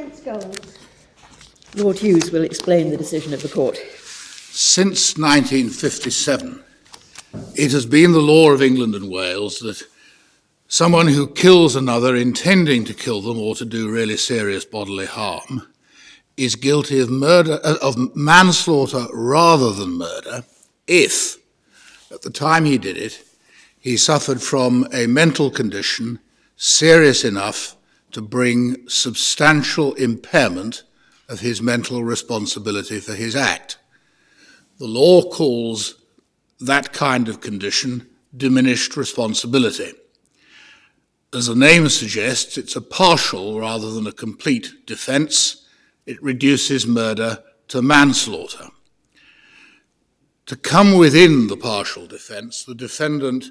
Defence goals. Lord Hughes will explain the decision of the court. Since 1957, it has been the law of England and Wales that someone who kills another intending to kill them or to do really serious bodily harm is guilty of murder, of manslaughter rather than murder, if, at the time he did it, he suffered from a mental condition serious enough to bring substantial impairment of his mental responsibility for his act. The law calls that kind of condition diminished responsibility. As the name suggests, it's a partial rather than a complete defence. It reduces murder to manslaughter. To come within the partial defence, the defendant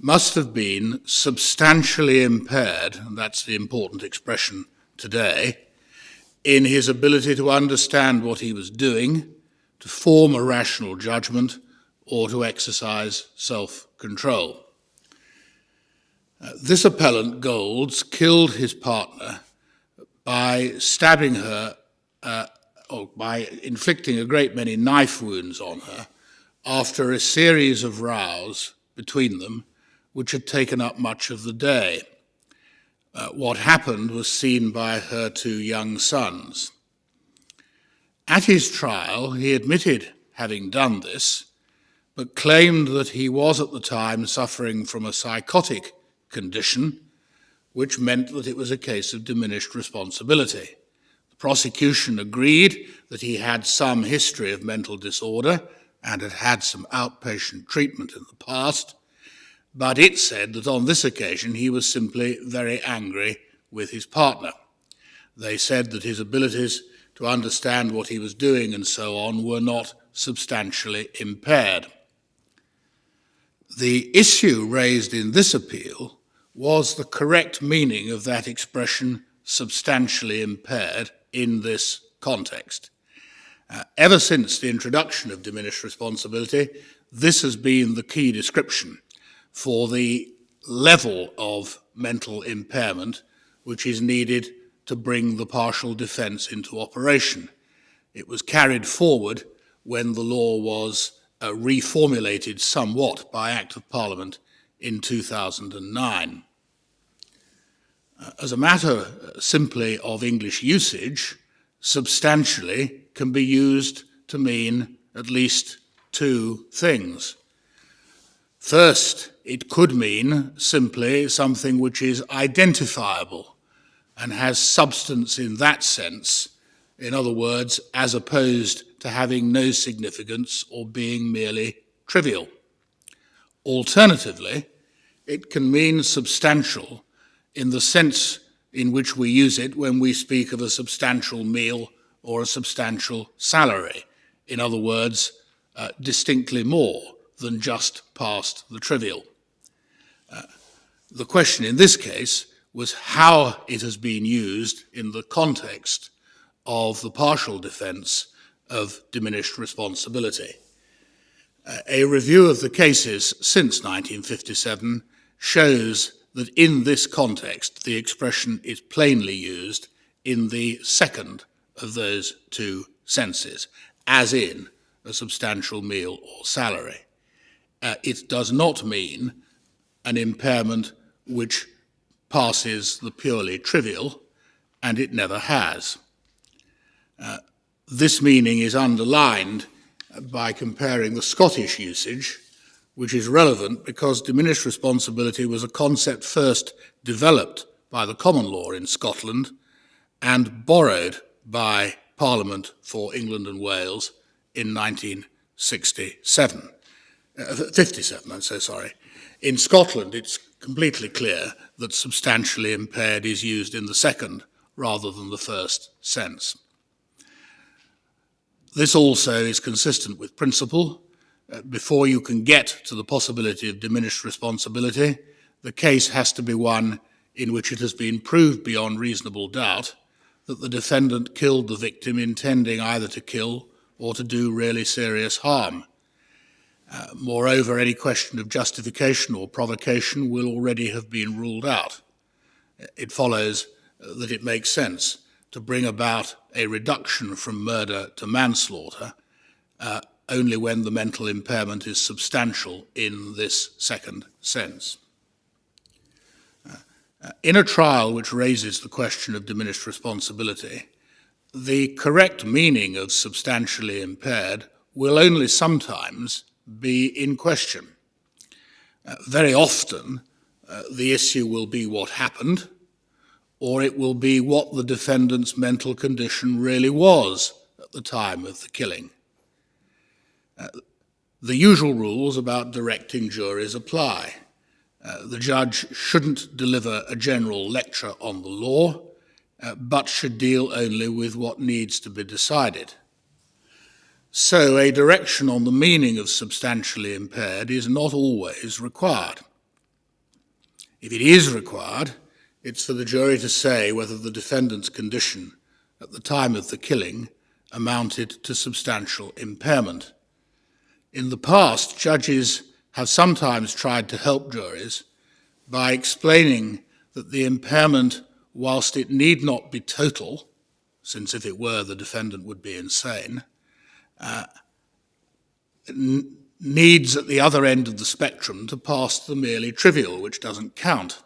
must have been substantially impaired, and that's the important expression today, in his ability to understand what he was doing, to form a rational judgment, or to exercise self-control. This appellant, Golds, killed his partner by stabbing her, or by inflicting a great many knife wounds on her after a series of rows between them which had taken up much of the day. What happened was seen by her two young sons. At his trial, he admitted having done this, but claimed that he was at the time suffering from a psychotic condition, which meant that it was a case of diminished responsibility. The prosecution agreed that he had some history of mental disorder and had had some outpatient treatment in the past, but it said that on this occasion he was simply very angry with his partner. They said that his abilities to understand what he was doing and so on were not substantially impaired. The issue raised in this appeal was the correct meaning of that expression, substantially impaired, in this context. Ever since the introduction of diminished responsibility, this has been the key description for the level of mental impairment which is needed to bring the partial defence into operation. It was carried forward when the law was reformulated somewhat by Act of Parliament in 2009. As a matter simply of English usage, substantially can be used to mean at least two things. First, it could mean simply something which is identifiable and has substance in that sense, in other words, as opposed to having no significance or being merely trivial. Alternatively, it can mean substantial in the sense in which we use it when we speak of a substantial meal or a substantial salary. In other words, distinctly more than just past the trivial. The question in this case was how it has been used in the context of the partial defence of diminished responsibility. A review of the cases since 1957 shows that in this context the expression is plainly used in the second of those two senses, as in a substantial meal or salary. It does not mean an impairment which passes the purely trivial, and it never has. This meaning is underlined by comparing the Scottish usage, which is relevant because diminished responsibility was a concept first developed by the common law in Scotland and borrowed by Parliament for England and Wales in 1957. 57, I'm so sorry. In Scotland, it's completely clear that substantially impaired is used in the second rather than the first sense. This also is consistent with principle. Before you can get to the possibility of diminished responsibility, the case has to be one in which it has been proved beyond reasonable doubt that the defendant killed the victim intending either to kill or to do really serious harm. Moreover, any question of justification or provocation will already have been ruled out. It follows that it makes sense to bring about a reduction from murder to manslaughter only when the mental impairment is substantial in this second sense. In a trial which raises the question of diminished responsibility, the correct meaning of substantially impaired will only sometimes be in question. Very often, the issue will be what happened, or it will be what the defendant's mental condition really was at the time of the killing. The usual rules about directing juries apply. The judge shouldn't deliver a general lecture on the law, but should deal only with what needs to be decided. So a direction on the meaning of substantially impaired is not always required. If it is required, it's for the jury to say whether the defendant's condition at the time of the killing amounted to substantial impairment. In the past, judges have sometimes tried to help juries by explaining that the impairment, whilst it need not be total, since if it were, the defendant would be insane, needs at the other end of the spectrum to pass the merely trivial, which doesn't count.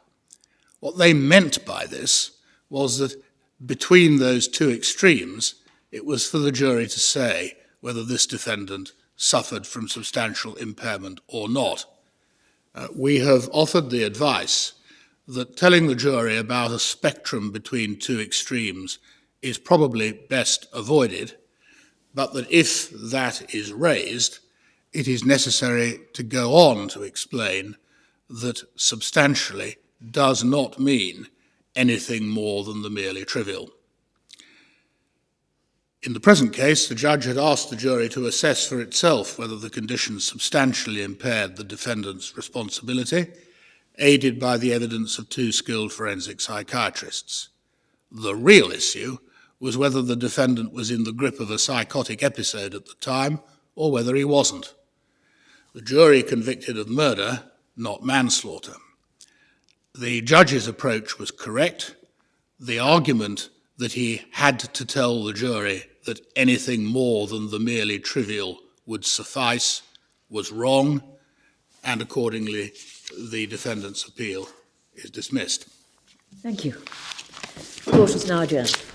What they meant by this was that between those two extremes, it was for the jury to say whether this defendant suffered from substantial impairment or not. We have offered the advice that telling the jury about a spectrum between two extremes is probably best avoided, but that if that is raised, it is necessary to go on to explain that substantially does not mean anything more than the merely trivial. In the present case, the judge had asked the jury to assess for itself whether the condition substantially impaired the defendant's responsibility, aided by the evidence of two skilled forensic psychiatrists. The real issue was whether the defendant was in the grip of a psychotic episode at the time or whether he wasn't. The jury convicted of murder, not manslaughter. The judge's approach was correct. The argument that he had to tell the jury that anything more than the merely trivial would suffice was wrong, and accordingly the defendant's appeal is dismissed. Thank you. The court is now adjourned.